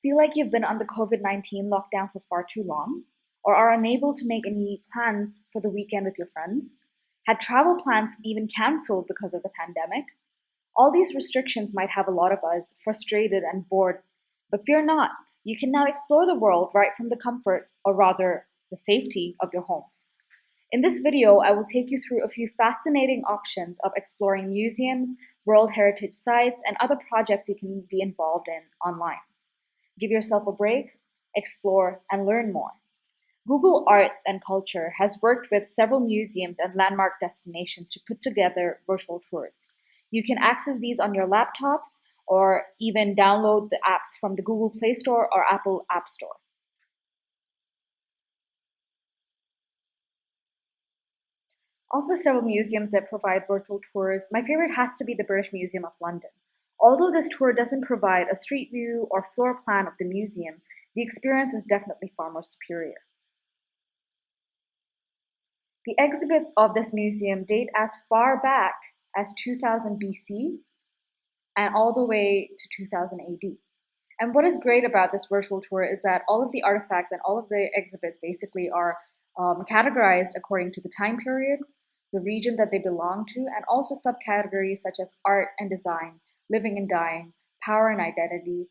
Feel like you've been on the COVID-19 lockdown for far too long? Or are unable to make any plans for the weekend with your friends? Had travel plans even cancelled because of the pandemic? All these restrictions might have a lot of us frustrated and bored, but fear not. You can now explore the world right from the comfort, or rather, the safety of your homes. In this video, I will take you through a few fascinating options of exploring museums, World Heritage sites, and other projects you can be involved in online. Give yourself a break, explore, and learn more. Google Arts and Culture has worked with several museums and landmark destinations to put together virtual tours. You can access these on your laptops or even download the apps from the Google Play Store or Apple App Store. Of the several museums that provide virtual tours, my favorite has to be the British Museum of London. Although this tour doesn't provide a street view or floor plan of the museum, the experience is definitely far more superior. The exhibits of this museum date as far back as 2000 BC and all the way to 2000 AD. And what is great about this virtual tour is that all of the artifacts and all of the exhibits basically are categorized according to the time period, the region that they belong to, and also subcategories such as art and design, living and dying, power and identity,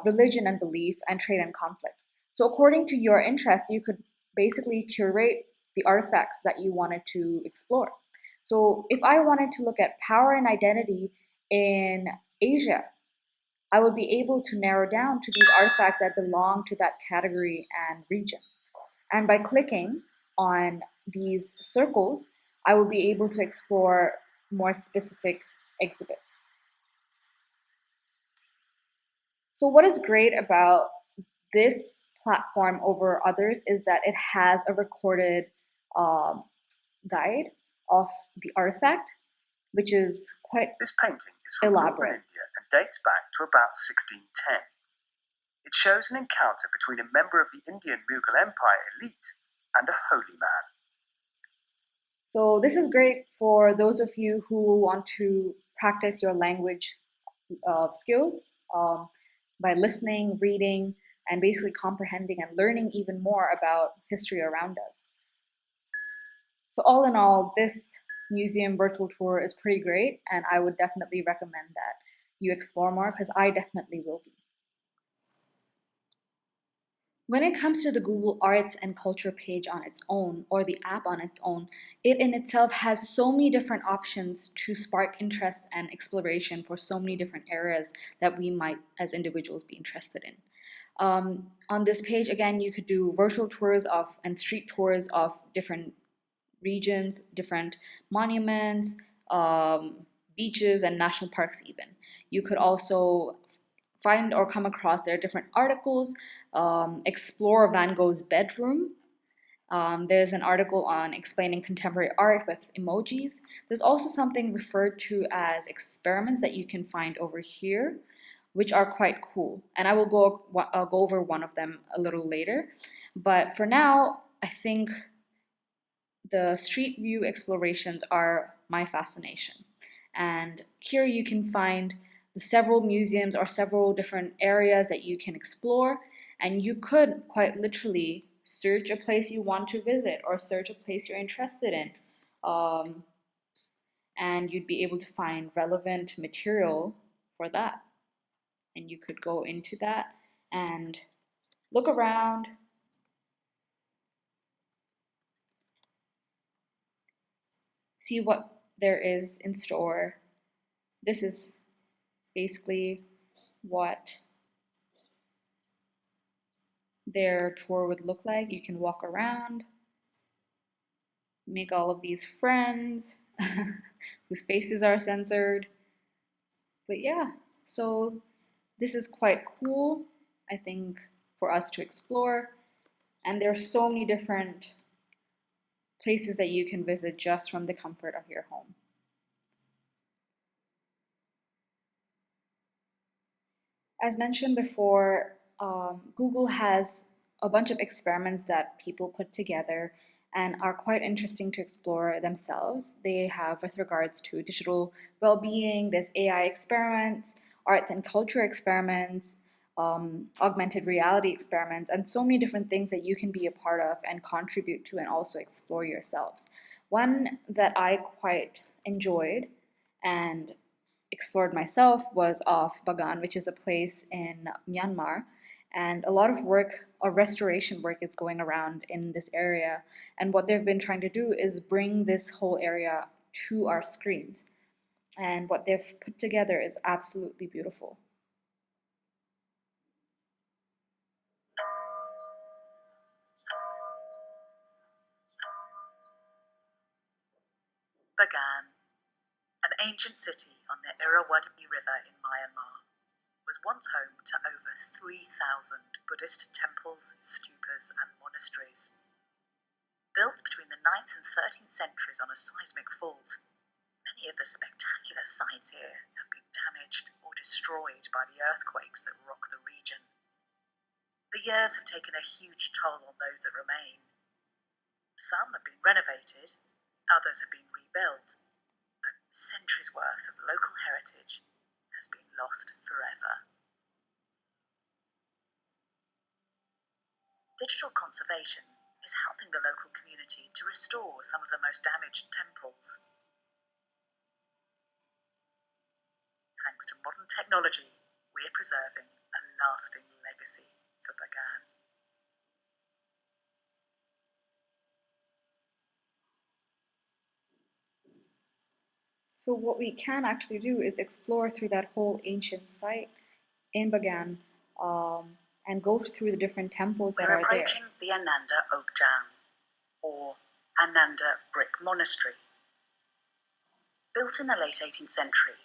religion and belief, and trade and conflict. So according to your interest, you could basically curate the artifacts that you wanted to explore. So if I wanted to look at power and identity in Asia, I would be able to narrow down to these artifacts that belong to that category and region. And by clicking on these circles, I would be able to explore more specific exhibits. So what is great about this platform over others is that it has a recorded guide of the artifact, which is quite This painting is from northern elaborate. India and dates back to about 1610. It shows an encounter between a member of the Indian Mughal Empire elite and a holy man. So this is great for those of you who want to practice your language skills by listening, reading, and basically comprehending and learning even more about history around us. So all in all, this museum virtual tour is pretty great, and I would definitely recommend that you explore more because I definitely will be. When it comes to the Google Arts and Culture page on its own, or the app on its own, it in itself has so many different options to spark interest and exploration for so many different areas that we might, as individuals, be interested in. On this page, again, you could do virtual tours of and street tours of different regions, different monuments, beaches, and national parks even. You could also find or come across their different articles, explore Van Gogh's bedroom. There's an article on explaining contemporary art with emojis. There's also something referred to as experiments that you can find over here, which are quite cool. And I will go over one of them a little later. But for now, I think the street view explorations are my fascination. And here you can find the several museums or several different areas that you can explore, and you could quite literally search a place you want to visit or search a place you're interested in, and you'd be able to find relevant material for that. And you could go into that and look around, see what there is in store. This is basically what their tour would look like. You can walk around, make all of these friends whose faces are censored. But yeah, so this is quite cool, I think, for us to explore. And there's so many different places that you can visit just from the comfort of your home. As mentioned before, Google has a bunch of experiments that people put together and are quite interesting to explore themselves. They have with regards to digital well-being, there's AI experiments, arts and culture experiments, augmented reality experiments, and so many different things that you can be a part of and contribute to and also explore yourselves. One that I quite enjoyed and explored myself was off Bagan, which is a place in Myanmar. And a lot of work or restoration work is going around in this area. And what they've been trying to do is bring this whole area to our screens. And what they've put together is absolutely beautiful. Bagan, an ancient city on the Irrawaddy River in Myanmar, was once home to over 3,000 Buddhist temples, stupas, and monasteries. Built between the 9th and 13th centuries on a seismic fault, many of the spectacular sites here have been damaged or destroyed by the earthquakes that rock the region. The years have taken a huge toll on those that remain. Some have been renovated, others have been rebuilt, but centuries' worth of local heritage has been lost forever. Digital conservation is helping the local community to restore some of the most damaged temples. Thanks to modern technology, we're preserving a lasting legacy for Bagan. So what we can actually do is explore through that whole ancient site in Bagan, and go through the different temples that We're are there. approaching the Ananda Okjang, or Ananda Brick Monastery. Built in the late 18th century,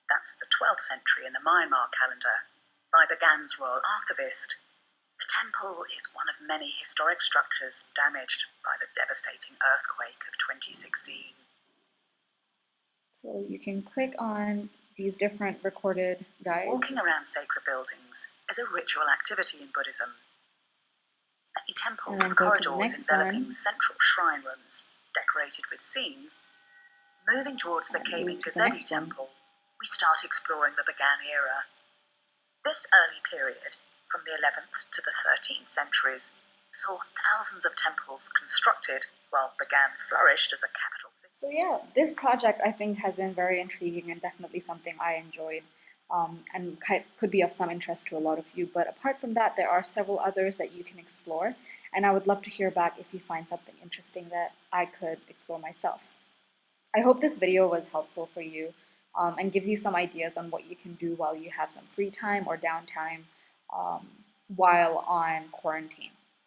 that's the 12th century in the Myanmar calendar, by Bagan's royal archivist, the temple is one of many historic structures damaged by the devastating earthquake of 2016. So you can click on these different recorded guides. Walking around sacred buildings is a ritual activity in Buddhism. Many temples And have then go to the corridors next enveloping one. central shrine rooms, decorated with scenes. Moving towards the And Kabin move to the Gazedi next one. temple, we start exploring the Bagan era. This early period, from the 11th to the 13th centuries, saw thousands of temples constructed while Bagan flourished as a capital city. So yeah, this project I think has been very intriguing and definitely something I enjoyed, and could be of some interest to a lot of you. But apart from that, there are several others that you can explore, and I would love to hear back if you find something interesting that I could explore myself. I hope this video was helpful for you, and gives you some ideas on what you can do while you have some free time or downtime, while on quarantine.